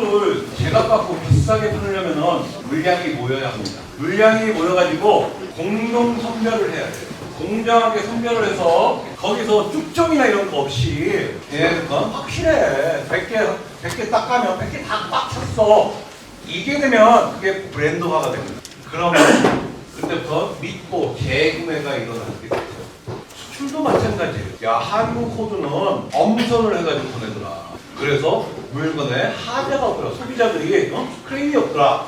호두를 제값받고 비싸게 팔으려면 물량이 모여야 합니다. 물량이 모여가지고 공동 선별을 해야 돼요. 공정하게 선별을 해서 거기서 쭉정이나 이런 거 없이 그건 확실해. 100개 딱 가면 100개 다 꽉 찼어. 이게 되면 그게 브랜드화가 됩니다. 그러면 그때부터 믿고 재구매가 일어나게 되죠. 수출도 마찬가지예요. 야, 한국 호두는 엄선을 해가지고 보내더라. 그래서 물건에 하자가 없더라. 소비자들이 크레임이 없더라.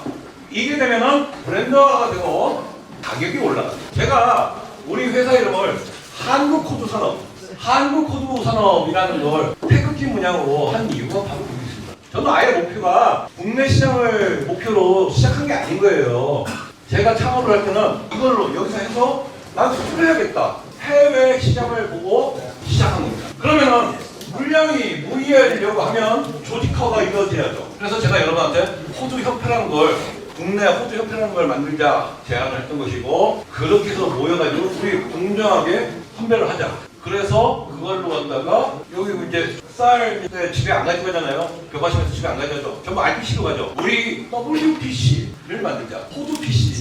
이게 되면은 브랜드화가 되고 가격이 올라가요. 제가 우리 회사 이름을 한국호두산업, 한국호두산업이라는 걸 태극기 문양으로 한 이유가 바로 여기 있습니다. 저는 아예 목표가 국내 시장을 목표로 시작한 게 아닌 거예요. 제가 창업을 할 때는 이걸로 여기서 해서 난 수출해야겠다. 해외 시장을 보고 시작한 겁니다. 그러면은 물량이 무이해지려고 하면 조직화가 이루어져야죠. 그래서 제가 여러분한테 호두협회라는 걸, 국내 호두협회라는 걸 만들자 제안을 했던 것이고, 그렇게 해서 모여가지고 우리 공정하게 선별을 하자. 그래서 그걸로 갖다가 여기 이제 쌀 집에 안 가지고 가잖아요. 교과서에서 집에 안 가져가죠. 전부 RPC로 가죠. 우리 WPC를 만들자. 호두 PC.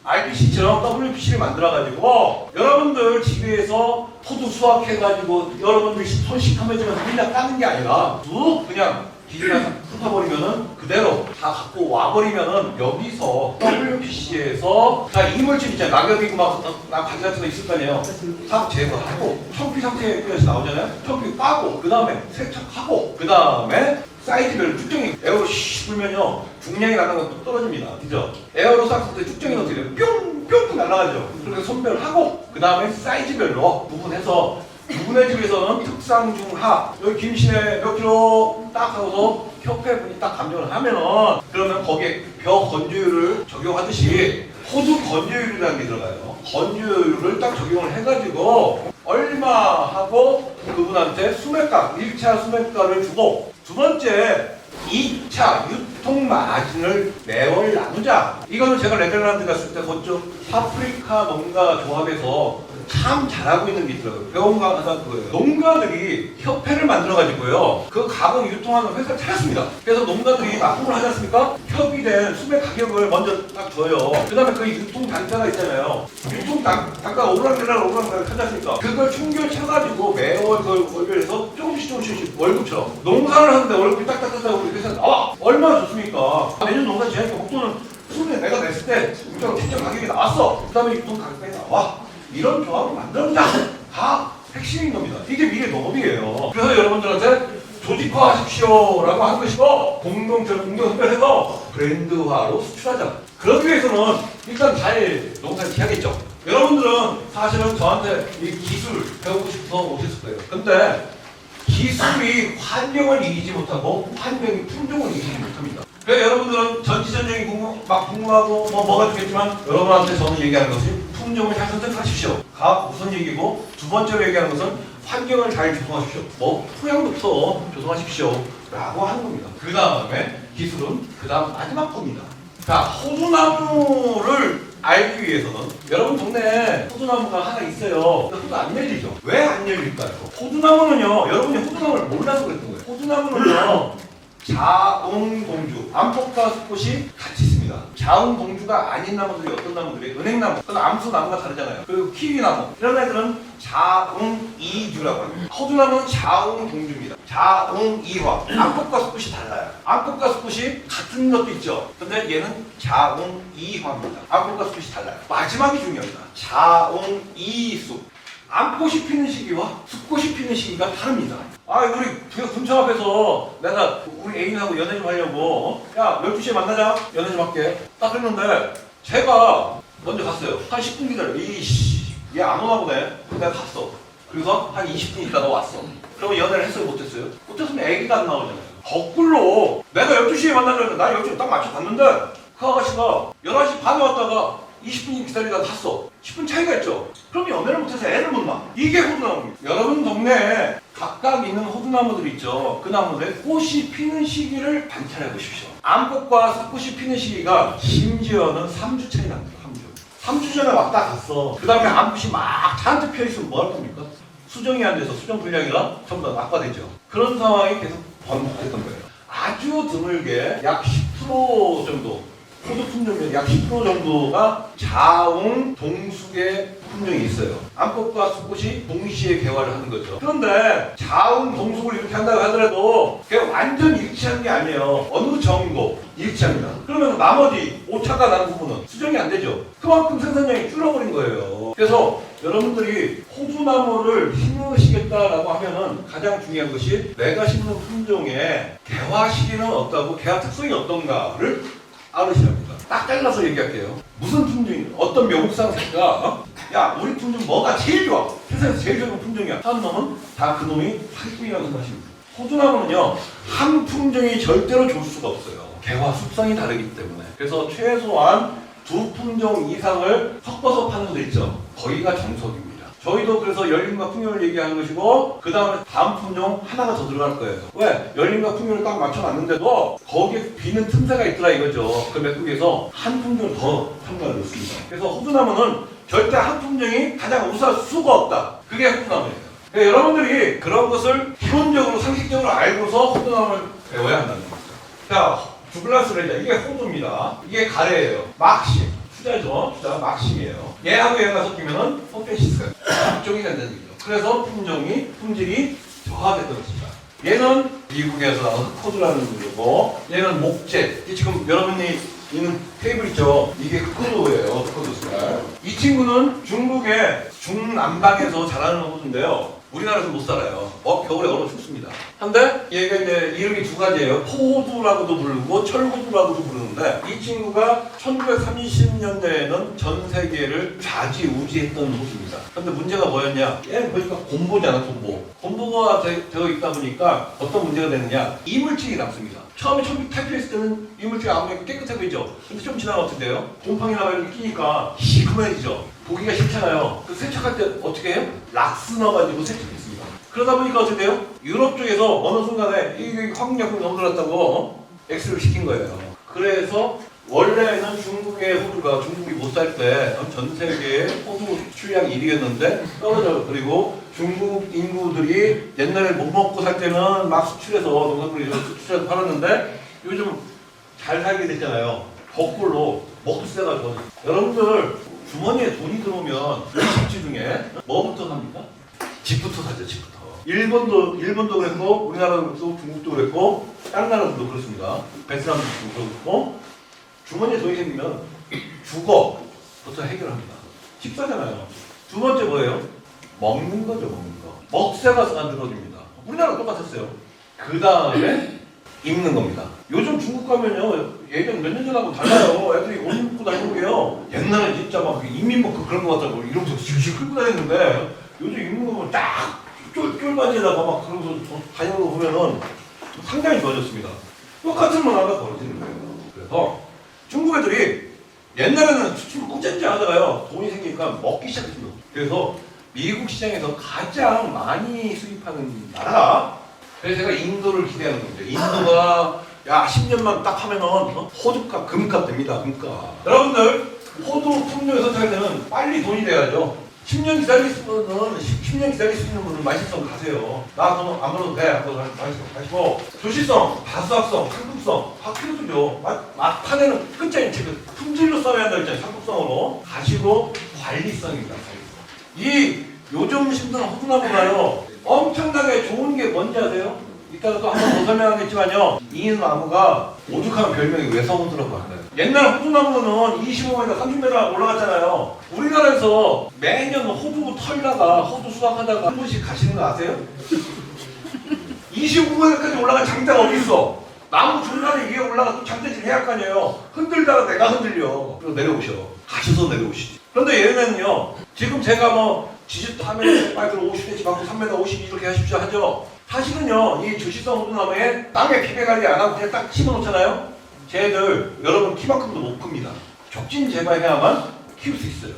RPC처럼 WPC를 만들어가지고 여러분들 집에서 호두 수확해가지고 여러분들 손식하면서 그냥 까는 게 아니라 쭉 그냥 기계가 훑어버리면은 그대로 다 갖고 와버리면은 여기서 WPC에서 자 이물질 있잖아요. 낙엽이고 막 바지 같은 거 있을 거 아니에요. 다 제거하고 청피 상태에서 나오잖아요. 청피 까고 그 다음에 세척하고 그 다음에 사이즈별로 쭉정이 에어로 쉬 불면요 중량이 나가는 것도 떨어집니다. 그죠? 에어로 싹 때 쭉정이 어떻게 돼요? 뿅뿅 날아가죠. 그래서 선별하고 그 다음에 사이즈별로 구분해서 누구네 집에서는 특상 중하 여기 김신혜 몇 킬로 딱 하고서 협회분이 딱 감정을 하면은 그러면 거기에 벼 건조율을 적용하듯이 호두 건조율이라는 게 들어가요. 건조율을 딱 적용을 해가지고 얼마 하고 그분한테 수매가 1차 수매가를 주고 두 번째 2차 유통 마진을 매월 나누자. 이거는 제가 네덜란드 갔을 때 그쪽 파프리카 농가 조합에서 참 잘하고 있는 게 있더라고요. 배운가 하다 그거예요. 농가들이 협회를 만들어가지고요. 그 가공 유통하는 회사를 차렸습니다. 그래서 농가들이 납품을 하지 않습니까? 협의된 수매 가격을 먼저 딱 줘요. 그 다음에 그 유통 단가가 있잖아요. 유통 단가가 오르락내리락 하지 않습니까? 그걸 충격을 쳐가지고 매월 그걸 월별해서 조금씩 월급처럼 농사를 하는데 월급이 딱딱딱딱 우리 회사 나와! 얼마나 좋습니까? 매년 농사 지으니까 목돈은 수매 내가 냈을 때 유통 책정 가격이 나왔어. 그 다음에 유통 가격이 나와. 이런 조합을 만들어보자. 다 핵심인 겁니다. 이게 미래 농업이에요. 그래서 여러분들한테 조직화하십시오라고 하는 것이고 공동 선별해서 브랜드화로 수출하자. 그러기 위해서는 일단 잘 농사를 지어야겠죠. 여러분들은 사실은 저한테 이 기술 배우고 싶어서 오셨을 거예요. 근데 기술이 환경을 이기지 못하고 환경이 품종을 이기지 못합니다. 그래서 여러분들은 전지전쟁이 궁금하고 뭐가 좋겠지만 여러분한테 저는 얘기하는 것이 품종을 잘 선택하십시오. 가 우선 얘기고 두 번째로 얘기하는 것은 환경을 잘 조성하십시오. 토양부터 조성하십시오 라고 하는 겁니다. 그 다음에 기술은 그 다음 마지막 겁니다. 자, 호두나무를 알기 위해서는 여러분 동네에 호두나무가 하나 있어요. 근데 호두 안 열리죠? 왜 안 열릴까요? 호두나무는요, 여러분이 호두나무를 몰라서 그랬던 거예요. 호두나무는요 자웅동주, 암폭과 수꽃이 같이 있습니다. 자웅동주가 아닌 나무들이 어떤 나무들이 은행나무, 그건 암수나무가 다르잖아요. 그리고 키위나무, 이런 애들은 자웅이주라고 합니다. 호두나무는 자웅동주입니다. 자웅이화, 암폭과 수꽃이 달라요. 암폭과 수꽃이 같은 것도 있죠. 근데 얘는 자웅이화입니다. 암폭과 수꽃이 달라요. 마지막이 중요합니다. 자웅이수. 암꽃이 피는 시기와 숫꽃이 피는 시기가 다릅니다. 우리 군청 앞에서 내가 우리 애인하고 연애 좀 하려고 야 12시에 만나자 연애 좀 할게 딱 그랬는데 제가 먼저 갔어요. 한 10분 기다려. 이씨 얘 안 오나 보네. 내가 갔어. 그래서 한 20분 있다가 왔어. 그러면 연애를 했어요 못했어요? 못했으면 애기가 안 나오잖아요. 거꾸로 내가 12시에 만나자 했는데 나 12시에 딱 맞춰 갔는데 그 아가씨가 11시 반에 왔다가 20분 기다리다가 갔어. 10분 차이가 있죠. 그럼 연애를 못해서 애를 못 낳아. 이게 호두나무입니다. 여러분 동네에 각각 있는 호두나무들 있죠. 그 나무들에 꽃이 피는 시기를 관찰해 보십시오. 암꽃과 숫꽃이 피는 시기가 심지어는 3주 차이 납니다. 3주 전에 왔다 갔어. 그 다음에 암꽃이 막 잔뜩 펴있으면 뭐 할 겁니까? 수정이 안 돼서 수정 불량이라 전부 다 낙과되죠. 그런 상황이 계속 반복됐던 거예요. 아주 드물게 약 10% 정도, 호두 품종의 약 10% 정도가 자웅 동숙의 품종이 있어요. 암꽃과 수꽃이 동시에 개화를 하는 거죠. 그런데 자웅 동숙을 이렇게 한다고 하더라도 그게 완전 일치하는 게 아니에요. 어느 정도 일치합니다. 그러면 나머지 오차가 나는 부분은 수정이 안 되죠. 그만큼 생산량이 줄어버린 거예요. 그래서 여러분들이 호두나무를 심으시겠다라고 하면은 가장 중요한 것이 내가 심는 품종에 개화 시기는 어떠고 개화 특성이 어떤가를 알으셔야 합니다. 딱 잘라서 얘기할게요. 무슨 품종이, 어떤 묘목상새가 야 우리 품종 뭐가 제일 좋아? 세상에서 제일 좋은 품종이야. 하는 놈은 다 그 놈이 사기꾼이라고 생각하십니다. 호두나무는요 한 품종이 절대로 좋을 수가 없어요. 개화 습성이 다르기 때문에. 그래서 최소한 2품종 이상을 섞어서 파는 데 있죠. 거기가 정석입니다. 저희도 그래서 열림과 풍요를 얘기하는 것이고 그 다음에 다음 품종 하나가 더 들어갈 거예요. 왜? 열림과 풍요를 딱 맞춰놨는데도 거기에 비는 틈새가 있더라 이거죠. 그 메뚜기에서 한 품종을 더 첨가를 넣습니다. 그래서 호두나무는 절대 한 품종이 가장 우수할 수가 없다. 그게 호두나무예요. 그러니까 여러분들이 그런 것을 기본적으로 상식적으로 알고서 호두나무를 배워야 한다는 겁니다. 자, 두글라스 레자 이게 호두입니다. 이게 가래예요. 막심. 투자죠. 투자 막심이에요. 얘하고 얘가 섞이면은 포페시스가 합종이 된다는 얘기죠. 그래서 품질이 저하됐던 것입니다. 얘는 미국에서 나온 흑호두라는 거고 얘는 목재. 지금 여러분이 있는 테이블 있죠. 이게 흑호두예요. 흑호두 색깔. 이 친구는 중국의 중남방에서 자라는 호두인데요. 우리나라에서 못 살아요. 겨울에 얼어 죽습니다. 근데 얘가 이제 이름이 두 가지예요. 포호두라고도 부르고 철호두라고도 부르는데 이 친구가 1930년대에는 전 세계를 좌지우지했던 호두입니다. 근데 문제가 뭐였냐? 얘는 보니까 곰보잖아, 곰보. 곰보가 되어 있다 보니까 어떤 문제가 되느냐? 이물질이 남습니다. 처음에 처음 탈피했을 때는 이물질이 아무리 깨끗해 보이죠. 근데 좀 지나면 어떻게 돼요? 곰팡이나 이렇게 끼니까 시커매지죠. 보기가 싫잖아요. 그 세척할 때 어떻게 해요? 락스 넣어가지고 세척했습니다. 그러다 보니까 어떻게 돼요? 유럽 쪽에서 어느 순간에 이 화학약품이 너무 들어갔다고 X를 시킨 거예요. 그래서 원래는 중국의 호두가 중국이 못 살 때 전 세계의 호두 수출량이 1위였는데 떨어져요. 그리고 중국 인구들이 옛날에 못 먹고 살 때는 막 수출해서 농산물을 수출해서 팔았는데 요즘 잘 살게 됐잖아요. 거꾸로 먹기세가 좋아요. 여러분들 주머니에 돈이 들어오면 집지 중에 뭐부터 삽니까? 집부터 사죠. 집부터. 일본도 그랬고 우리나라도 중국도 그랬고 다른 나라들도 그렇습니다. 베트남도 그렇고 주머니에 돈이 생기면 주거부터 해결합니다. 집 사잖아요. 두 번째 뭐예요? 먹는 거죠. 먹는 거. 먹새가 만들어집니다. 우리나라 똑같았어요. 그 다음에 입는 겁니다. 요즘 중국 가면요, 예전 몇 년 전하고 달라요. 애들이 옷 입고 다니는 게요. 옛날에 진짜 막 인민복 그런 거 같다고 이러면서 질질 끌고 다녔는데 요즘 입는 거 보면 딱 쫄바지에다가 막 그러면서 다니는 거 보면은 상당히 좋아졌습니다. 똑같은 문화가 벌어지는 거예요. 그래서 중국 애들이 옛날에는 수출 꾸준히 하다가요, 돈이 생기니까 먹기 시작했습니다. 그래서 미국 시장에서 가장 많이 수입하는 나라가, 그래서 제가 인도를 기대하는 겁니다. 인도가 야 10년만 딱 하면은 호두값 금값 됩니다. 금값. 여러분들 호두 품종에 선택할 때는 빨리 돈이 돼야죠. 10년 기다릴 수 있는 분은 맛있어 가세요. 나 돈 안 벌어도 돼. 한번 가시고 조시성, 다수학성, 상품성 다 필요하죠. 막판에는 끝장이 지금 품질로 싸워야 한다고 했잖아요. 상품성으로 가시고 관리성입니다. 이 요즘 심는 호두나무가요 엄청나게 좋은 게 뭔지 아세요? 이따가 또 한번 더 설명하겠지만요, 이 나무가 오죽하면 별명이 외서호두라고 한다. 옛날 호두나무는 25m, 30m 올라갔잖아요. 우리나라에서 매년 호두 털다가 호두 수확하다가 한 번씩 가시는 거 아세요? 25m까지 올라간 장대가 어디 있어? 나무 중간에 위에 올라가서 장대질 해야 할 거 아니에요. 흔들다가 내가 흔들려. 그리고 내려오셔. 가셔서 내려오시지. 그런데 얘는요, 지금 제가 뭐 지지도 하면 빨리 50cm 받고 3m 50 이렇게 하십시오 하죠. 사실은요, 이 주시성 호두나무에 땅에 피배 관리 안 하고 그냥 딱 심어 놓잖아요. 쟤들 여러분 키만큼도 못 큽니다. 촉진 재배해야만 키울 수 있어요.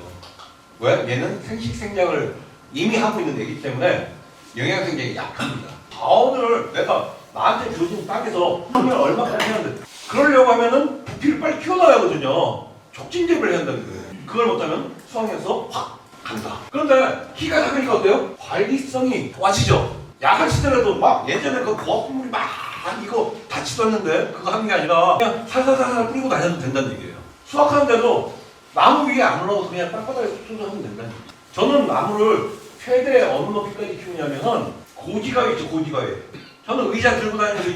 왜? 얘는 생식생장을 이미 하고 있는 애기 때문에 영양생장이 약합니다. 오늘 내가 나한테 주어진 땅에서 하면 얼마까지 하는데 그러려고 하면은 부피를 빨리 키워놔야 하거든요. 촉진 재배를 해야 한다는 거예요. 그걸 못하면 수확해서 확 간다. 그런데 키가 작으니까 어때요? 관리성이 좋아지죠. 약한 시절에도 막 예전에 그 거품물이 막 이거 다 찢었는데 그거 하는 게 아니라 그냥 살살살살 뿌리고 다녀도 된다는 얘기예요. 수확하는데도 나무 위에 안 올라가서 그냥 땅바닥에 쏟아서 하면 된다는 얘기예요. 저는 나무를 최대 어느 높이까지 키우냐면은 고지가에 있죠, 고지가에. 저는 의자 들고 다니면서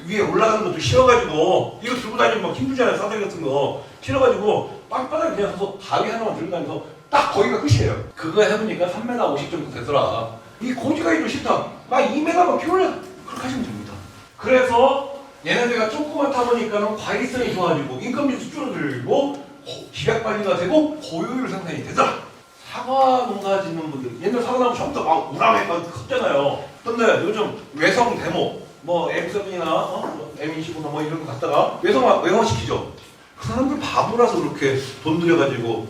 위에 올라가는 것도 싫어가지고 이거 들고 다니면 막 힘들잖아요. 싸다리 같은 거 싫어가지고 땅바닥에 그냥 서서 다리 하나만 들고 다니면서 딱 거기가 끝이에요. 그거 해보니까 3m 50 정도 되더라. 이 고지가에도 싫다. 나 2m만 키울래. 그렇게 하시면 됩니다. 그래서 얘네들가 조그맣다 보니까는 과일성이 좋아지고 인건비도 줄어들고 기백관리가 되고 고효율 생산이 되더라. 사과 농사 짓는 분들, 옛날 사과나무 처음부터 막 우람해 막 컸잖아요. 근데 요즘 외성 데모, 뭐 M7이나 M25나 뭐 이런 거 갖다가 외성화시키죠. 그 사람들 바보라서 그렇게 돈 들여가지고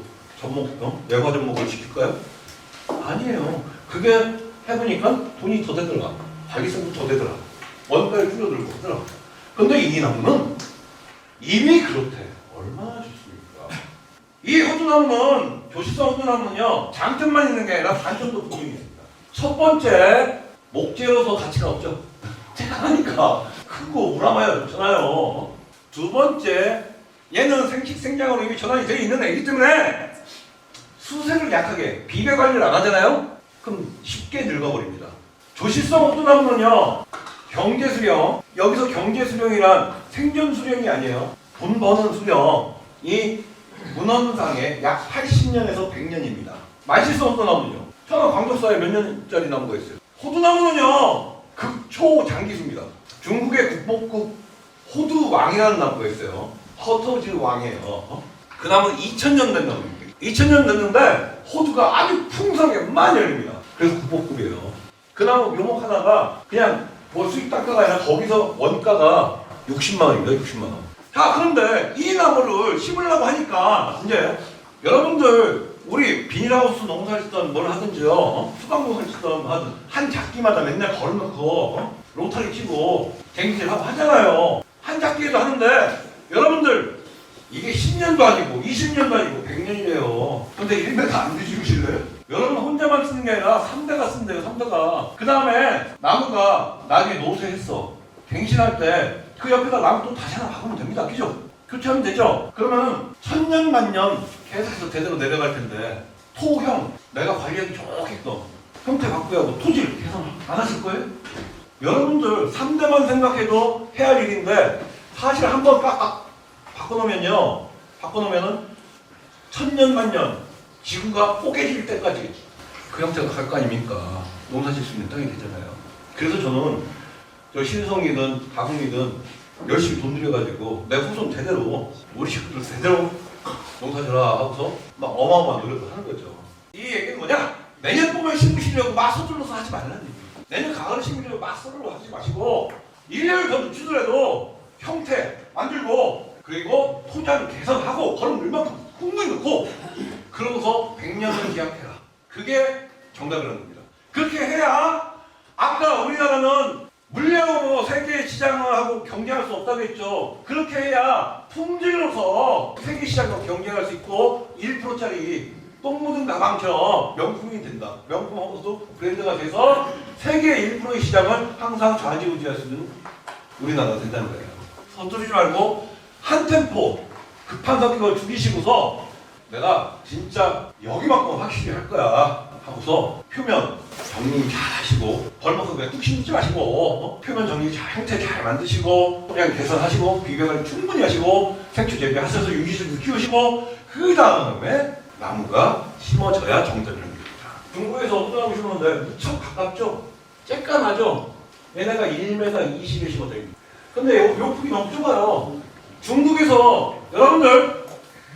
외화 접목을 시킬까요? 아니에요. 그게 해보니까 돈이 더 되더라. 관리성도 더 되더라. 원가를 줄어들고 하더라. 근데 이 나무는 이미 그렇대. 얼마나 좋습니까? 이 호두나무는, 조시성 호두나무는요, 장점만 있는 게 아니라 단점도 분명히 있습니다. 첫 번째, 목재로서 가치가 없죠. 제가 하니까 크고 우람해야 좋잖아요. 두 번째, 얘는 생식생장으로 이미 전환이 되어 있는 애기 때문에 수색을 약하게 비배 관리를 안 하잖아요? 그럼 쉽게 늙어버립니다. 조시성 호두나무는요, 경제수령, 여기서 경제수령이란 생존수령이 아니에요. 돈 버는 수령이 문헌상에 약 80년에서 100년입니다. 말실성 호두나무는요, 저는 광적사에 몇 년짜리 나무가 있어요. 호두나무는요, 극초장기수입니다. 중국의 국보급 호두왕이라는 나무가 있어요. 허터즈 왕이에요. 그 나무는 2000년 된 나무입니다. 2000년 됐는데 호두가 아주 풍성하게 많이 열립니다. 그래서 국보급이에요. 그 나무 묘목 하나가 그냥 뭐 수익 단가가 아니라 거기서 원가가 60만 원입니다. 60만 원. 자, 그런데 이 나무를 심으려고 하니까 이제 여러분들 우리 비닐하우스 농사를 짓던 뭘 하든지요, 수박농사를 짓던 하든 한 작기마다 맨날 걸어놓고 로타리 치고 쟁기질하고 하잖아요. 한 작기에도 하는데 여러분들 이게 10년도 아니고 20년도 아니고 100년이래요. 근데 1m 안 뒤집으실래요? 여러분 혼자만 쓰는 게 아니라 3대가 쓴대요. 3대가. 그 다음에 나무가 나중에 노쇠했어. 갱신할 때 그 옆에다 나무 또 다시 하나 박으면 됩니다. 그죠? 교체하면 되죠? 그러면은 천년 만년 계속해서 대대로 내려갈 텐데 토형 내가 관리하기 좋게끔 형태 바꾸야 하고 토질 개선 안 하실 거예요? 여러분들 3대만 생각해도 해야 할 일인데 사실 한번 딱 바꿔놓으면은 천년 만년 지구가 뽀개질 때까지 그 형태가 갈 거 아닙니까? 농사 질 수 있는 땅이 되잖아요. 그래서 저는 저 신성이든 다국이든 열심히 돈 들여가지고 내 후손 제대로 우리 식구들 제대로 농사져라 하고서 막 어마어마한 노력을 하는 거죠. 이 얘기는 뭐냐? 내년 봄에 심으시려고 막 서둘러서 하지 말라는 얘기예요. 내년 가을에 심으려고 막 서둘러 하지 마시고 1년을 더 늦추더라도 형태 만들고 그리고 토장 개선하고 걸음 물만큼 쿵쿵 넣고 그러고서 100년을 기약해라. 그게 정답이라는 겁니다. 그렇게 해야 아까 우리나라는 물량으로 세계 시장을 하고 경쟁할 수 없다고 했죠. 그렇게 해야 품질로서 세계 시장과 경쟁할 수 있고 1%짜리 똥 묻은 가방처럼 명품이 된다. 명품하고도 브랜드가 돼서 세계 1%의 시장을 항상 좌지우지할 수 있는 우리나라가 된다는 거예요. 서두르지 말고 한 템포 급한 성격을 죽이시고서 내가 진짜 여기만큼 확실히 할 거야 하고서 표면 정리 잘 하시고 벌목은 그냥 뚝 심지 마시고 표면 정리 잘 형태 잘 만드시고 그냥 개선하시고 비교를 충분히 하시고 생초 재배하셔서 유기질도 키우시고 그 다음에 나무가 심어져야 정답이라는 겁니다. 중국에서 호두나무 심었는데 무척 가깝죠? 쬐깐하죠? 얘네가 1m 20에 심어져 있습니다. 근데 요 폭이 너무 좁아요. 중국에서 여러분들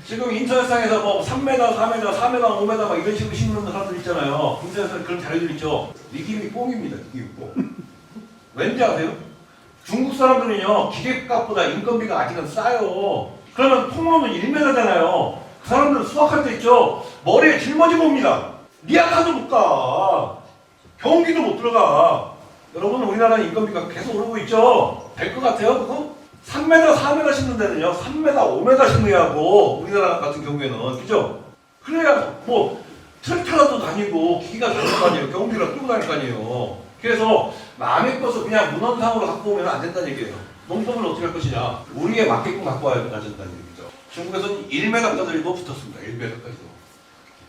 지금 인터넷상에서 뭐 3m, 4m, 4m, 5m 막 이런 식으로 심는 사람들 있잖아요. 인터넷에 그런 자료들 있죠. 니기미 뽕입니다. 니기미 뽕. 왠지 아세요? 중국 사람들은요 기계값보다 인건비가 아직은 싸요. 그러면 통로는 1m잖아요. 그 사람들은 수확할 때 있죠. 머리에 짊어지고 옵니다. 리아카도 못 가. 경기도 못 들어가. 여러분 우리나라는 인건비가 계속 오르고 있죠. 될 것 같아요 그거? 3m, 4m 심는 데는요 3m, 5m 심어야 하고 우리나라 같은 경우에는 그죠? 그래야 뭐 트랙터라도 다니고 기기가 다닐 거 아니에요. 경비가 끌고 다닐 거 아니에요. 그래서 마음에 꺼서 그냥 문헌상으로 갖고 오면 안 된다는 얘기예요. 농법을 어떻게 할 것이냐. 우리에 맞게끔 갖고 와야 된다는 얘기죠. 중국에서는 1m까지도 붙었습니다. 1m까지도.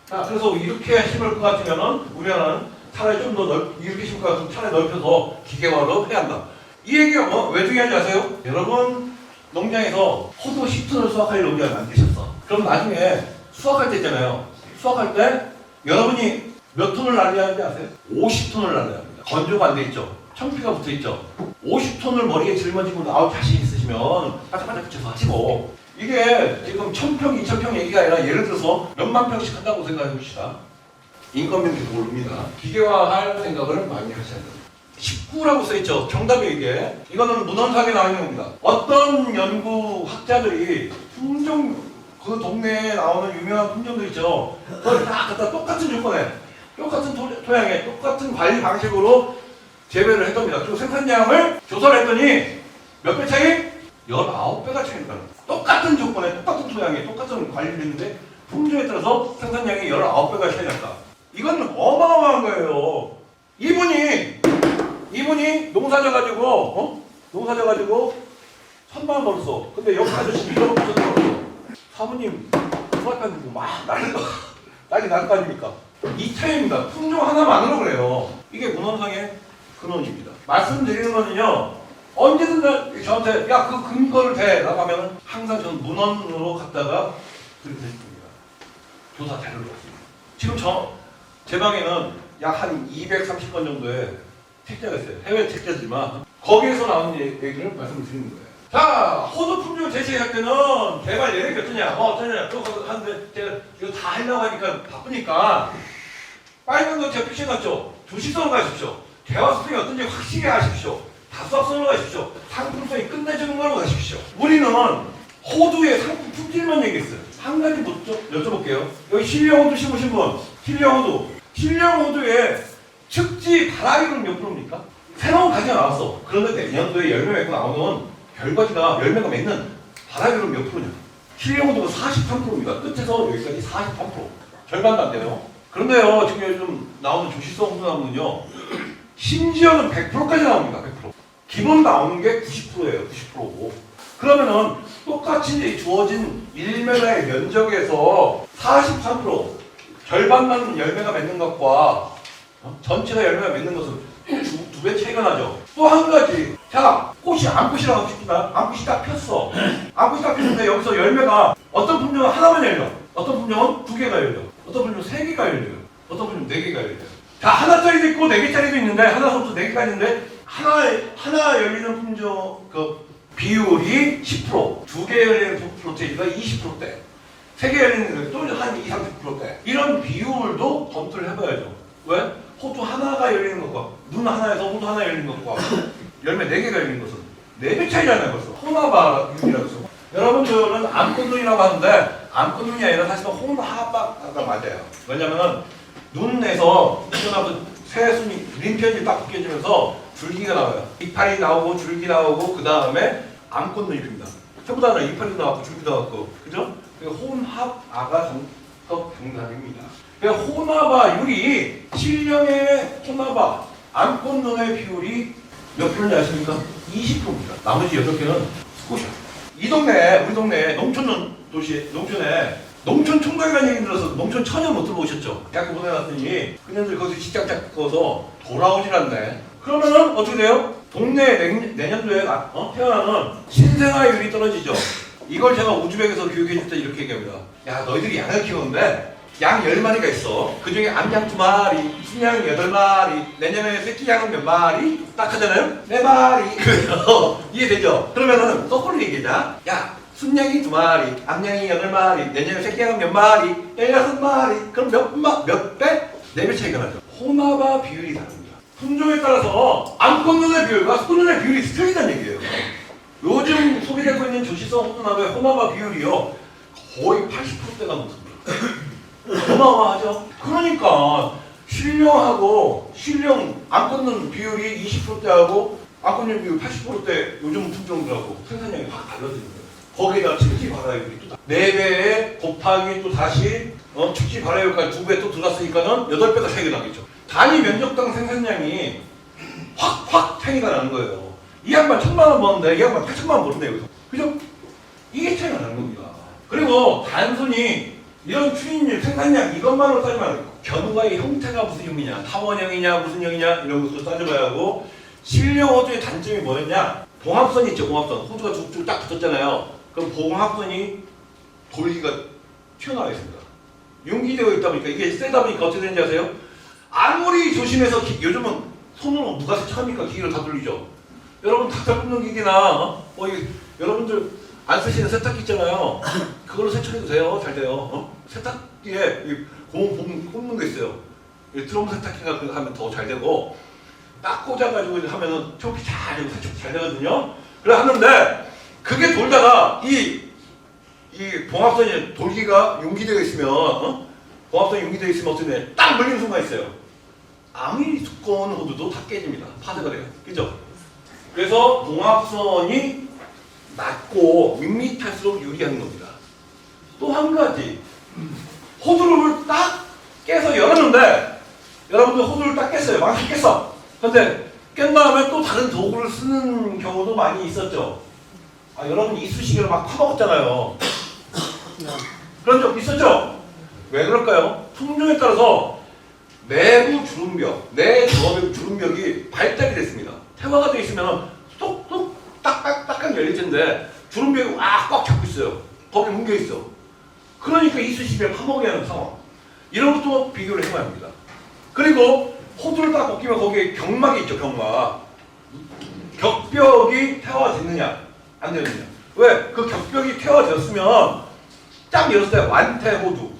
자, 그래서 이렇게 심을 것 같으면은 우리나라는 차라리 좀 더 이렇게 심을 것 같으면 차라리 넓혀서 기계화로 해야 한다. 이 얘기가 왜 중요한지 아세요? 여러분 농장에서 호두 10톤을 수확할 농장을 만드셨어. 그럼 나중에 수확할 때 있잖아요. 수확할 때 여러분이 몇 톤을 날려야 하는지 아세요? 50톤을 날려야 합니다. 건조가 안 돼 있죠. 청피가 붙어 있죠. 50톤을 머리에 짊어지고 나올 자신 있으시면 바짝바짝 붙여서 하시고, 이게 지금 1000평, 2000평 얘기가 아니라 예를 들어서 몇만 평씩 한다고 생각해 봅시다. 인건비는 계속 오릅니다. 기계화할 생각을 많이 하셔야 됩니다. 19라고 써있죠. 정답이 이게. 이거는 문헌상에 나와 있는 겁니다. 어떤 연구학자들이 품종, 그 동네에 나오는 유명한 품종들 있죠. 그걸 다 갖다 똑같은 조건에, 똑같은 토양에, 똑같은 관리 방식으로 재배를 했답니다. 그리고 생산량을 조사를 했더니 몇 배 차이? 19배가 차이입니다. 똑같은 조건에, 똑같은 토양에, 똑같은 관리를 했는데 품종에 따라서 생산량이 19배가 차이 났다. 이건 어마어마한 거예요. 이분이 농사져 가지고 1000만 원 벌었어. 근데 여기 아저씨 1억 벌었어. 사모님 프라이팬 들고 막 난리 날 거 아닙니까? 이 차이입니다. 품종 하나만으로 그래요. 이게 문헌상의 근원입니다. 말씀드리는 거는요, 언제든 저한테 야 그 근거를 대라고 하면은 항상 저는 문헌으로 갔다가 그렇게 했습니다. 조사 자료를 봤습니다. 지금 제 방에는 약 한 230건 정도의 책자가 있어요. 해외 책자지만 거기에서 나오는 얘기를 말씀을 드리는 거예요. 자, 호두 품종 제시할 때는 개발 예획이 어떠냐, 어떠냐, 또 하는데 제가 이거 다 하려고 하니까 바쁘니까 빨간 거 제가 표시해놨죠. 주시성으로 가십시오. 대화수성이 어떤지 확실히 아십시오. 다수학성으로 가십시오. 상품성이 끝내주는 걸로 가십시오. 우리는 호두의 상품 품질만 얘기했어요. 한 가지 여쭤볼게요. 여기 신령 호두 심으신 분, 신령 호두의 측지 발화율은 몇 프로입니까? 새로운 가지가 나왔어. 그런데 내년도에 열매 맺고 나오는 결과지가 열매가 맺는 발화율은 몇 프로냐? 신령 호두가 43%입니다. 끝에서 여기까지 43%. 절반도 안 돼요. 그런데요, 지금 요즘 나오는 조시성 호두나무는요, 심지어는 100%까지 나옵니다. 100%. 기본 나오는 게 90%예요. 90%고. 그러면은 똑같이 주어진 1m의 면적에서 43% 절반만 열매가 맺는 것과 전체가 열매가 맺는 것은 두 배 차이가 나죠. 또 한 가지. 자, 꽃이 암꽃이라고 합시다. 암꽃이 딱 폈어. 암꽃이 딱 폈는데 여기서 열매가 어떤 품종은 하나만 열려. 어떤 품종은 2개가 열려. 어떤 품종은 3개가 열려요. 어떤 품종은 4개가 열려요. 자, 하나짜리도 있고 4개짜리도 있는데, 하나부터 4개가 있는데, 하나 열리는 품종, 비율이 10%, 2개 열리는 프로테이지가 20%대, 3개 열리는 또 한 20, 30%대. 이런 비율도 검토를 해봐야죠. 왜? 호두 하나가 열리는 것과, 눈 하나에서 호두 하나 열리는 것과, 열매 4개가 열리는 것은 4배 차이잖아요, 벌써. 혼화바율이라고 해서. 여러분들은 암꽃눈이라고 하는데, 암꽃눈이 아니라 사실은 혼화바가 맞아요. 왜냐면은, 눈에서 새순이 림편이 딱 벗겨지면서 줄기가 나와요. 이파리 나오고 줄기 나오고 그 다음에 암꽃눈이 핍니다. 전부 다 이파리도 나왔고 줄기도 나왔고, 그죠? 혼합아가 정답입니다. 혼합아율이 신령의 혼합아 암꽃눈의 비율이 몇 프로인지 아십니까? 20%입니다. 나머지 8개는 스코샤. 우리 동네 농촌에 농촌 총각이라는 얘기 들어서 농촌 처녀 못 들어보셨죠? 대학교 보내놨더니 그년들 거기서 직장 잡고서 돌아오질 않네. 그러면은 어떻게 돼요? 동네 내년도에 태어나는 신생아율이 떨어지죠. 이걸 제가 우즈벡에서 교육해줄 때 이렇게 얘기합니다. 야, 너희들이 양을 키우는데 양 10마리가 있어. 그 중에 암양 2마리, 순양 8마리, 내년에 새끼양은 몇 마리? 딱 하잖아요? 4마리. 이해되죠? 그러면은 거꾸로 얘기하자. 야, 순양이 2마리, 암양이 8마리, 내년에 새끼양은 몇 마리? 16마리. 그럼 몇 배? 4배 차이가 나죠. 혼합아 비율이 다릅니다. 품종에 따라서 암꽃눈의 비율과 소눈의 비율이 틀리다는 얘기예요. 요즘 소비되고 있는 조시성 호두나무의 혼합아 비율이요, 거의 80%대가 넘습니다. 어마어마하죠? 그러니까 신령 암꽃눈 비율이 20%대하고 암꽃눈 비율 80%대 요즘 품종들하고 생산량이 확 달라지는 거예요. 거기에다 측지 발화율이 또 4배에 곱하기 또 다시 측지 발화율까지 2배 또 들어갔으니까는 8배가 차이가 나겠죠. 단위 면적당 생산량이 확 차이가 나는 거예요. 이 양반 1,000만 원 버는데 이 양반 8,000만 원 버는데 여기서. 그죠? 이게 차이가 나는 겁니다. 그리고 단순히 이런 추진력, 생산량 이것만으로 따지면 견우가의 형태가 무슨 형이냐, 타원형이냐, 무슨 형이냐 이런 것도 따져봐야 하고 신령 호두의 단점이 뭐였냐? 봉합선이 있죠, 봉합선. 호두가 쭉쭉 딱 붙었잖아요. 그럼 봉합선이 돌기가 튀어나와 있습니다. 융기되어 있다 보니까 이게 세다 보니까 어떻게 되는지 아세요? 아무리 조심해서 요즘은 손으로 누가 세척합니까? 기계로 다 돌리죠. 여러분 닭살 굽는 기계나 여러분들 안 쓰시는 세탁기 있잖아요. 그걸로 세척해도 돼요. 잘 돼요. 세탁기에 꼽는 거 있어요. 드럼 세탁기가 그거 하면 더 잘 되고 딱 꽂아가지고 하면은 초기 잘 되고 세척 잘 되거든요. 그래 하는데 그게 돌다가 이 봉합선이 돌기가 융기되어 있으면 봉합선이 융기되어 있으면 어떻게 돼? 딱 물리는 순간 있어요. 아무리 두꺼운 호두도 다 깨집니다. 파쇄가 돼요. 그죠? 그래서 봉합선이 낮고 밋밋할수록 유리한 겁니다. 또 한 가지 호두를 딱 깨서 열었는데 여러분들 호두를 딱 깼어요. 망치 깼어. 근데 깬 다음에 또 다른 도구를 쓰는 경우도 많이 있었죠. 여러분 이쑤시개를 막 파먹었잖아요. 그런 적 있었죠? 왜 그럴까요? 품종에 따라서 내부 주름벽, 내 조합의 주름벽이 발달이 됐습니다. 태화가 되어 있으면 쏙쏙 딱딱딱 열릴 텐데 주름벽이 꽉 잡고 있어요. 거기 뭉겨 있어. 그러니까 이쑤시개를 파먹게 하는 상황. 이런 것도 비교를 해봐야 합니다. 그리고 호두를 딱 벗기면 거기에 경막이 있죠, 경막. 격벽이 태화됐느냐, 안 되느냐. 왜? 그 격벽이 태화되었으면 딱 열었을 때 완태호두.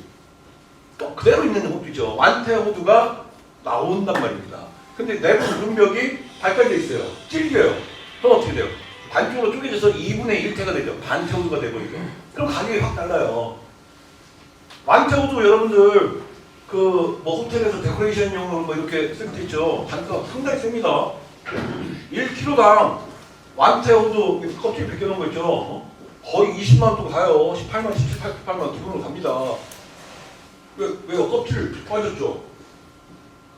또 그대로 있는 호두죠. 완태호두가 나온단 말입니다. 근데 내부 주름벽이 발달되어 있어요. 찔겨요. 그럼 어떻게 돼요? 반쪽으로 쪼개져서 2분의 1태가 되죠. 반태호두가 되버리죠. 그럼 가격이 확 달라요. 완태호두 여러분들 뭐 호텔에서 데코레이션용으로 뭐 이렇게 쓸 때 있죠. 단가가 상당히 셉니다. 1kg당 완태호두 껍질 벗겨놓은 거 있죠. 거의 20만 원 정도 가요. 18만, 18만 기본으로 갑니다. 왜요? 껍질 빠졌죠.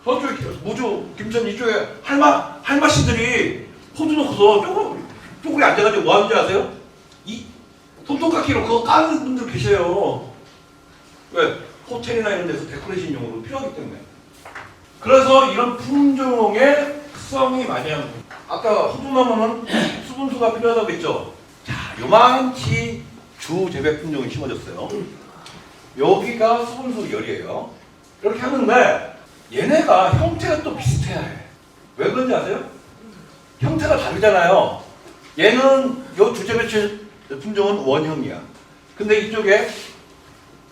저쪽 무주 김천 이쪽에 할마씨들이 호두 넣고서 쪼그리 앉아가지고 뭐 하는지 아세요? 이 손톱깎이로 그거 까는 분들 계셔요. 왜? 호텔이나 이런 데서 데코레이션용으로 필요하기 때문에. 그래서 이런 품종의 특성이 많이 하는 거예요. 아까 호두나무는 수분수가 필요하다고 했죠. 자, 요만치 주재배 품종이 심어졌어요. 여기가 수분수 열이에요. 이렇게 하는데 얘네가 형태가 또 비슷해야 해. 왜 그런지 아세요? 형태가 다르잖아요. 얘는 요 주재배 품종은 원형이야. 근데 이쪽에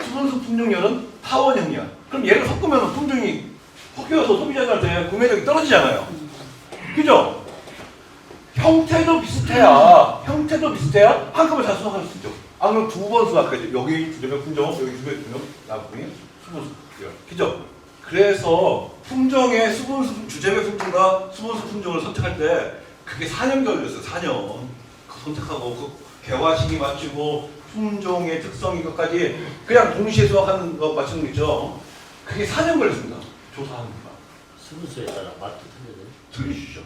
수분수 품종열은 타원형이야. 그럼 얘를 섞으면 품종이 섞여서 소비자들한테 구매력이 떨어지잖아요. 그죠? 형태도 비슷해야 한꺼번에 다 수확할 수 있죠. 그럼 두 번 수확하죠. 여기 주재배 품종, 여기 주재배 품종, 나중에 수분수 그죠? 그래서 품종의 주재배 품종과 수분수 품종을 선택할 때 그게 4년 걸렸어요. 4년. 선택하고 그 개화 시기 맞추고 품종의 특성 이것까지 그냥 동시에 수확하는 거 맞추는 거 있죠. 그게 4년 걸렸습니다. 조사하는 거. 수분수에 따라 맛도 틀리시죠.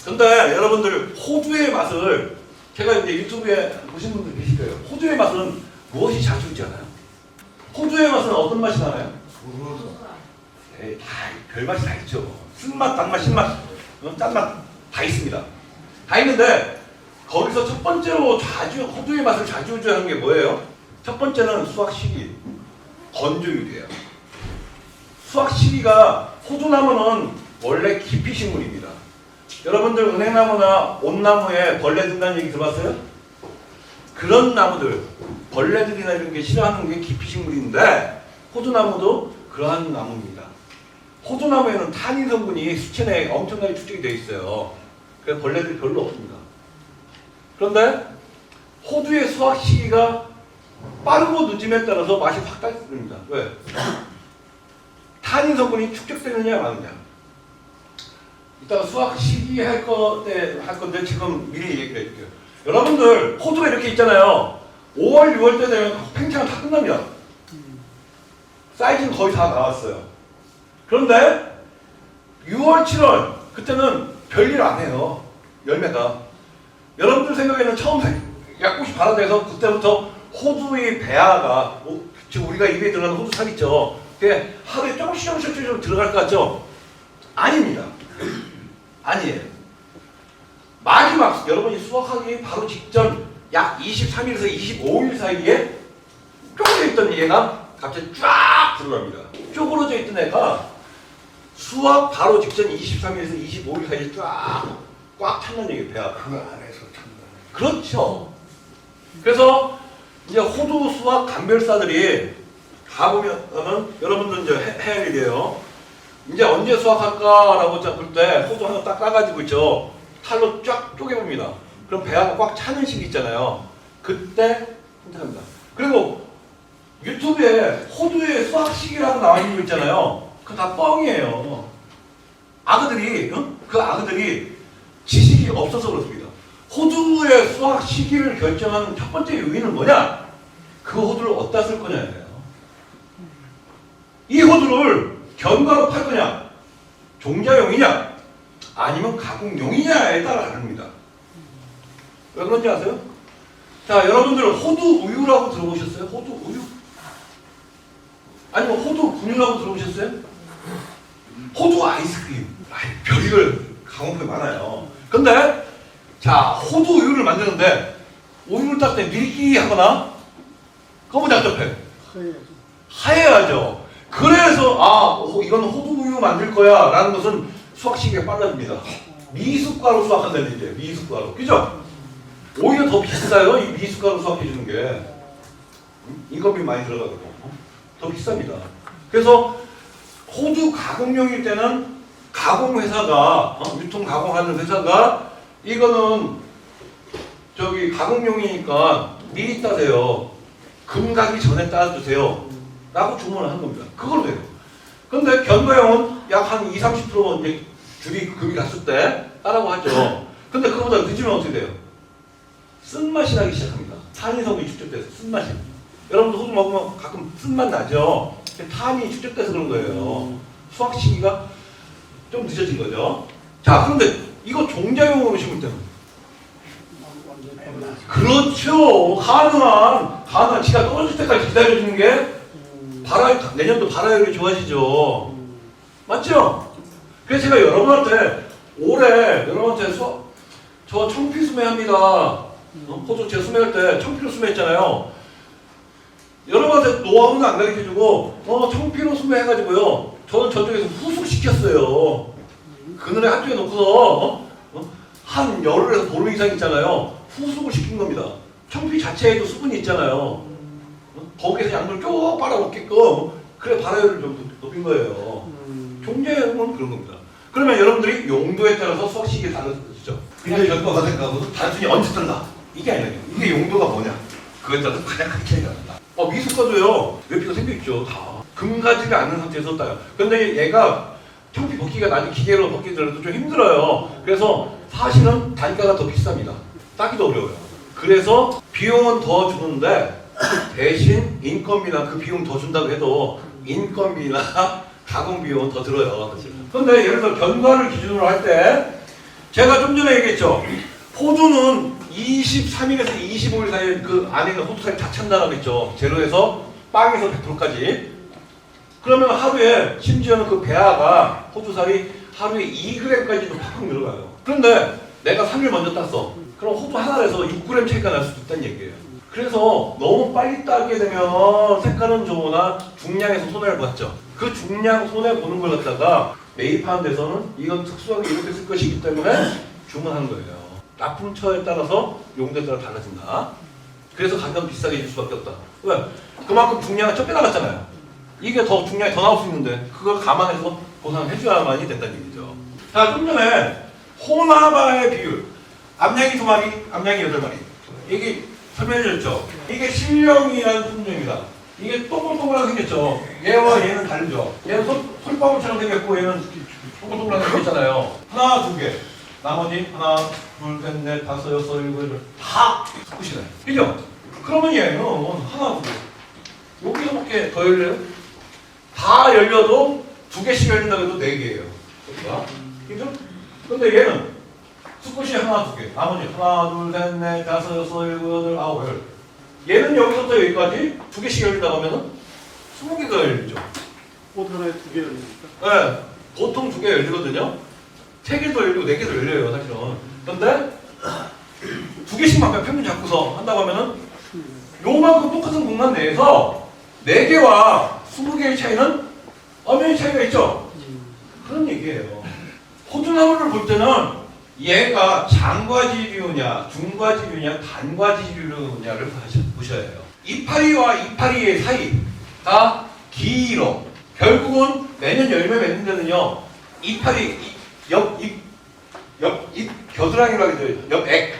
근데 여러분들 호두의 맛을 제가 이제 유튜브에 보시는 분들 계실 거예요. 호두의 맛은 무엇이 자주 있잖아요. 호두의 맛은 어떤 맛이 나나요? 별맛이 다 있죠. 쓴맛, 단맛, 신맛, 짠맛 다 있습니다. 다 있는데 거기서 첫 번째로 호두의 맛을 좌지우지하는 게 뭐예요? 첫 번째는 수확 시기, 건조율이에요. 수확 시기가 호두나무는 원래 기피식물입니다. 여러분들 은행나무나 온나무에 벌레 든다는 얘기 들어봤어요? 그런 나무들, 벌레들이나 이런 게 싫어하는 게 기피식물인데 호두나무도 그러한 나무입니다. 호두나무에는 탄닌 성분이 수채 내에 엄청나게 축적이 되어 있어요. 그래서 벌레들이 별로 없습니다. 그런데 호두의 수확 시기가 빠르고 늦음에 따라서 맛이 확 달라집니다. 왜? 탄닌 성분이 축적되느냐 마느냐. 이따가 수확 시기 할 건데 지금 미리 얘기를 해줄게요. 여러분들 호두가 이렇게 있잖아요. 5월, 6월 때 되면 팽창은 다 끝납니다. 사이즈는 거의 다 나왔어요. 그런데 6월, 7월 그때는 별일 안 해요. 열매가. 여러분들 생각에는 처음 약국이 발효돼서 그때부터 호두의 배아가 지금 우리가 입에 들어가는 호두살 있죠. 그게 하루에 조금씩 들어갈 것 같죠? 아닙니다. 아니에요. 마지막 여러분이 수확하기 바로 직전 약 23일에서 25일 사이에 쪼그러져 있던 얘가 갑자기 쫙 들어갑니다. 쪼그러져 있던 애가 수확 바로 직전 23일에서 25일 사이에 쫙 꽉 찼는 얘기예요. 배아가. 그 안에서 찬다. 그렇죠. 그래서 이제 호두 수확 감별사들이 가보면은 여러분들 이제 해야 할 일이에요. 이제 언제 수확할까라고 볼 때 호두 하나 딱 까가지고 있죠. 칼로 쫙 쪼개봅니다. 그럼 배아가 꽉 차는 시기 있잖아요. 그때 선택합니다. 그리고 유튜브에 호두의 수확 시기라고 나와 있는 거 있잖아요. 그거 다 뻥이에요. 아그들이 그 아그들이 지식이 없어서 그렇습니다. 호두의 수확 시기를 결정하는 첫 번째 요인은 뭐냐? 그 호두를 어디다 쓸 거냐예요. 이 호두를 견과로 팔 거냐? 종자용이냐? 아니면 가공용이냐에 따라 다릅니다. 왜 그런지 아세요? 자, 여러분들 호두 우유라고 들어보셨어요? 호두 우유? 아니면 호두 분유라고 들어보셨어요? 호두 아이스크림. 별의별 가공품이 많아요. 근데 자, 호두 우유를 만드는데 우유를 땄을 때 밀기하거나 거무잡잡해. 하얘야죠. 그래서 이거는 호두 우유 만들 거야 라는 것은 수확 시기가 빨라집니다. 미숫가루 수확한다는 얘기예요. 미숫가루. 그죠? 오히려 더 비싸요. 이 미숫가루 수확해 주는 게. 인건비 많이 들어가고 더 비쌉니다. 그래서 호두 가공용일 때는 가공회사가 유통 가공하는 회사가 이거는 저기 가공용이니까 미리 따세요. 금 가기 전에 따주세요. 라고 주문을 한 겁니다. 그걸로 돼요. 근데 견과용은 약 한 20-30% 이제 줄이 금이 갔을 때 따라고 하죠. 근데 그거보다 늦으면 어떻게 돼요? 쓴맛이 나기 시작합니다. 탄이성이 축적돼서 쓴맛이. 여러분도 호두 먹으면 가끔 쓴맛 나죠? 탄이 축적돼서 그런 거예요. 수확 시기가 좀 늦어진 거죠. 자, 그런데 이거 종자용으로 심을 때는 그렇죠. 가능한 지가 떨어질 때까지 기다려주는 게 내년도 발화율이 좋아지죠. 맞죠? 그래서 제가 여러분한테 올해 저 청피 수매합니다. 호주 제가 수매할 때 청피로 수매했잖아요. 여러분한테 노하우는 안 가르쳐주고 청피로 수매해가지고요. 저는 저쪽에서 후숙시켰어요. 그늘에 한쪽에 놓고서 한 열흘에서 보름 이상 있잖아요. 후숙을 시킨 겁니다. 청피 자체에도 수분이 있잖아요. 거기에서 양을 쭉 빨아먹게끔 그래 발화율을 좀 높인 거예요. 종자용은 그런 겁니다. 그러면 여러분들이 용도에 따라서 수확 시기에 달라지죠. 그냥 결과가 생각하고 단순히 언제 뜬다 이게 아니에요. 이게 용도가 뭐냐 그거에 따라서 가장 큰 차이가 난다. 미숫가도요 외피가 생겨있죠. 다 금가지가 않는 상태에서 따요. 근데 얘가 청피 벗기가 나중에 기계로 벗기더라도 좀 힘들어요. 그래서 사실은 단가가 더 비쌉니다. 따기도 어려워요. 그래서 비용은 더 주는데 대신 인건비나 그 비용 더 준다고 해도 인건비나 가공 비용은 더 들어요. 그런데 예를 들어 견과를 기준으로 할 때 제가 좀 전에 얘기했죠. 호두는 23일에서 25일 사이에 그 안에 있는 호두살이 다 찬다라고 했죠. 제로에서 빵에서 100%까지. 그러면 하루에 심지어는 그 배아가 호두살이 하루에 2g까지도 팍팍 늘어가요. 그런데 내가 3일 먼저 땄어. 그럼 호두 하나에서 6g 차이가 날 수도 있다는 얘기예요. 그래서 너무 빨리 따게 되면 색깔은 좋으나 중량에서 손해를 봤죠. 그 중량 손해 보는 걸 갖다가 매입하는 데서는 이건 특수하게 이렇게 쓸 것이기 때문에 주문하는 거예요. 납품처에 따라서 용도에 따라 달라진다. 그래서 가격은 비싸게 줄 수밖에 없다. 왜? 그만큼 중량이 적게 나갔잖아요. 이게 더 중량이 더 나올 수 있는데 그걸 감안해서 보상을 해줘야만이 된다는 얘기죠. 자, 좀 전에 호나바의 비율 암양이 2마리, 암양이 8마리 이게 설명해줬죠. 이게 신령이라는 품종입니다. 이게 동글동글하게 생겼죠. 얘와 얘는 다르죠. 얘는 솔방울처럼 생겼고 얘는 동글동글하게 생겼잖아요. 하나, 두 개. 나머지 하나, 둘, 셋, 넷, 다섯, 여섯, 일곱, 여덟 다 섞으시네. 그죠? 그러면 얘는 하나, 두 개. 여기서 몇 개 더 열려요? 다 열려도 두 개씩 열린다고 해도 네 개예요. 그죠? 근데 얘는 수컷이 하나, 두 개. 나머지 하나, 둘, 셋, 넷, 다섯, 여섯, 일곱, 여덟, 아홉, 열. 얘는 여기서부터 여기까지 두 개씩 열린다고 하면은 20개가 열리죠. 옷 하나에 2개 열립니까? 네, 보통 두 개 열리거든요. 세 개도 열리고 네 개도 열려요, 사실은. 근데 두 개씩만 평균 잡고서 한다고 하면은 요만큼 똑같은 공간 내에서 네 개와 20개의 차이는 엄연히 차이가 있죠. 그런 얘기예요. 호두나무를 볼 때는 얘가 장과지류냐, 중과지류냐, 단과지류냐를 보셔야 해요. 이파리와 이파리의 사이가 길어. 결국은 매년 열매 맺는 데는요, 이파리, 잎 겨드랑이라고 하죠. 잎액,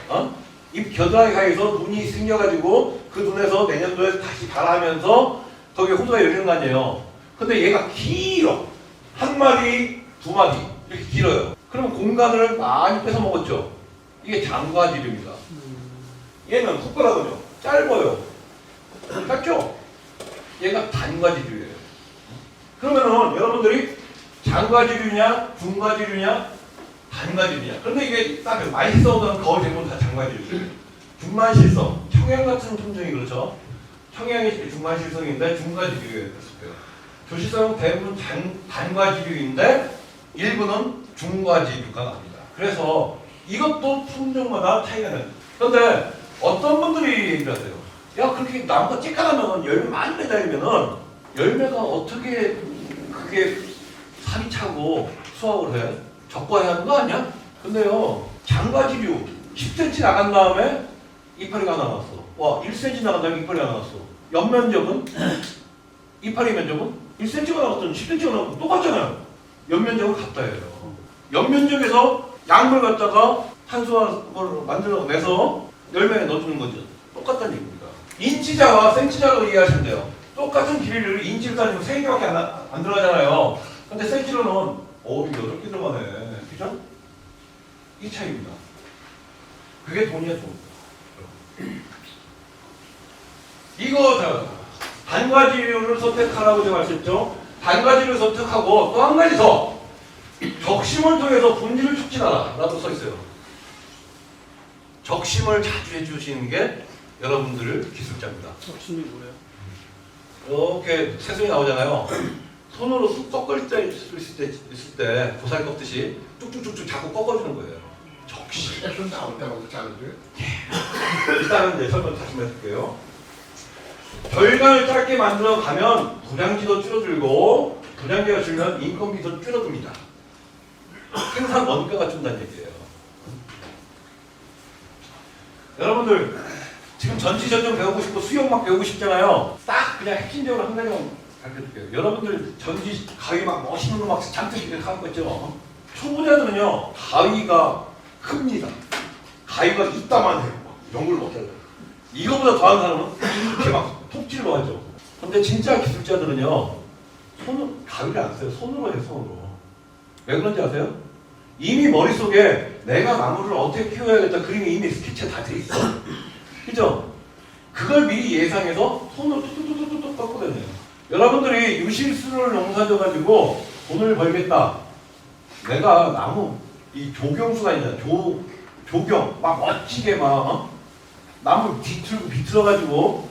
잎 겨드랑이 사이에서 눈이 생겨가지고 그 눈에서 내년도에 다시 발하면서 거기에 호두가 열리는 거 아니에요. 근데 얘가 길어. 한 마디, 두 마디 이렇게 길어요. 그럼 공간을 많이 뺏어 먹었죠. 이게 장과지류입니다. 얘는 숟가락은요, 짧아요. 짧죠? 얘가 단과지류예요. 그러면은 여러분들이 장과지류냐, 중과지류냐, 단과지류냐. 그런데 이게 딱 많이 써오던 거의 대부분 다 장과지류예요. 중만실성, 청양 같은 품종이 그렇죠. 청양이 중만실성인데 중과지류예요. 조실성은 대부분 단과지류인데 일부는 중과지류가 납니다. 그래서 이것도 품종마다 차이가 나요. 그런데 어떤 분들이 얘기를 하세요. 야, 그렇게 나무가 찌까하면 열매 많이 매달리면은 열매가 어떻게 그게 살이 차고 수확을 해? 적과해야 하는 거 아니야? 근데요, 장과지류 10cm 나간 다음에 이파리가 나왔어. 와, 1cm 나간 다음에 이파리가 나왔어. 옆면적은? 이파리 면적은? 1cm가 나갔더니 10cm가 나갔고 똑같잖아요. 옆면적은 같다 해요. 옆면적에서 약물 갖다가 탄수화물을 만들어내서 열매에 넣어주는 거죠. 똑같다는 얘기입니다. 인치자와 센치자로 이해하시면 돼요. 똑같은 길이를 인치를 따지면 3개밖에 안 들어가잖아요. 근데 센치로는 8개 들어가네. 그죠? 이 차이입니다. 그게 돈이야, 돈. 이거 자, 단과지류를 선택하라고 제가 말씀했죠. 단과지류를 선택하고 또 한 가지 더. 적심을 통해서 분지를 촉진하라 라고 써 있어요. 적심을 자주 해주시는 게 여러분들 기술자입니다. 적심이 뭐예요? 이렇게 새송이 나오잖아요. 손으로 쑥 꺾을 때 있을 때 고사리 꺾듯이 쭉쭉쭉쭉 자꾸 꺾어주는 거예요. 적심. 계속 나올 때마다 자르죠. 일단은 이제 설명 다시 해볼게요. 결간을 짧게 만들어 가면 부장지도 줄어들고 부장지가 줄면 인건비도 줄어듭니다. 생산 원가가 준다는 얘기예요. 여러분들 지금 전지전능 배우고 싶고 수영막 배우고 싶잖아요. 딱 그냥 핵심적으로 한 가지만 가르쳐줄게요. 여러분들 전지 가위 막 멋있는 거 막 잔뜩 이렇게 하는 거 있죠. 초보자들은요 가위가 큽니다. 가위가 이따만 해요. 이런 걸 못해요. 이거보다 더한 사람은 이렇게 막 톱질로 하죠. 근데 진짜 기술자들은요 손으로 가위를 안 써요. 손으로 해요. 손으로. 왜 그런지 아세요? 이미 머릿속에 내가 나무를 어떻게 키워야겠다 그림이 이미 스케치가 다 돼 있어. 그죠? 그걸 미리 예상해서 손으로 뚝뚝뚝뚝뚝 꺾거든요. 여러분들이 유실수를 농사져 가지고 돈을 벌겠다. 내가 나무 이 조경수가 있잖아. 조경 막 멋지게 막 나무 비틀어 가지고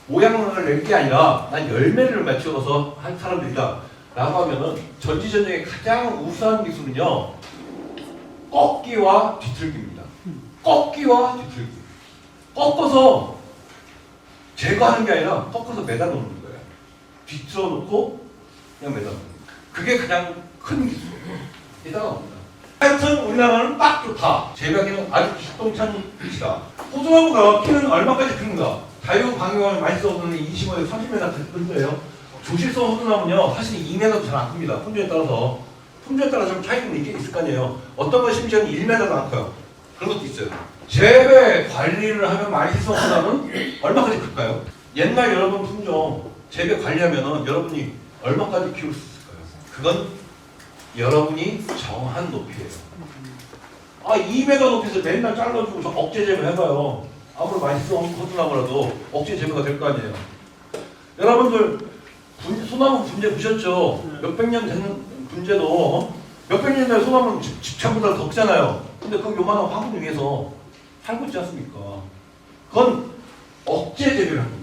모양을 낼 게 아니라 난 열매를 맞춰서 한 사람들이다 라고 하면은 전지전능의 가장 우수한 기술은요 꺾기와 뒤틀기입니다. 꺾기와 뒤틀기. 꺾어서 제거하는 게 아니라 꺾어서 매다 놓는 거예요. 뒤틀어 놓고 그냥 매다 놓는 거예요. 그게 가장 큰 기술이에요. 대단합니다. 하여튼 우리나라는 딱 좋다. 재배하기는 아주 기똥찬이다. 호두나무가 키는 얼마까지 큽니다. 자유방향을 많이 써오는 25에서 30m 정도예요. 조실성 호두나무는요 사실 2m도 잘 안 큽니다. 품종에 따라서. 품종에 따라 좀 차이는 있을 거 아니에요. 어떤 건 심지어 1m도 안 커요. 그런 것도 있어요. 재배 관리를 하면 많이 써온 호두나무는 얼마까지 클까요? 옛날 여러분 품종 재배 관리하면은 여러분이 얼마까지 키울 수 있을까요? 그건 여러분이 정한 높이예요. 2m 높이에서 맨날 잘라주고 억제 재배 해봐요. 아무리 맛있어 호두나무라도 억제 재배가 될 거 아니에요. 여러분들 소나무 분재 보셨죠? 몇백 년 된 분재도 몇백 년 전에 소나무는 집차보다 더 크잖아요. 근데 그 요만한 화분 위에서 살고 있지 않습니까? 그건 억제 재배를 합니다.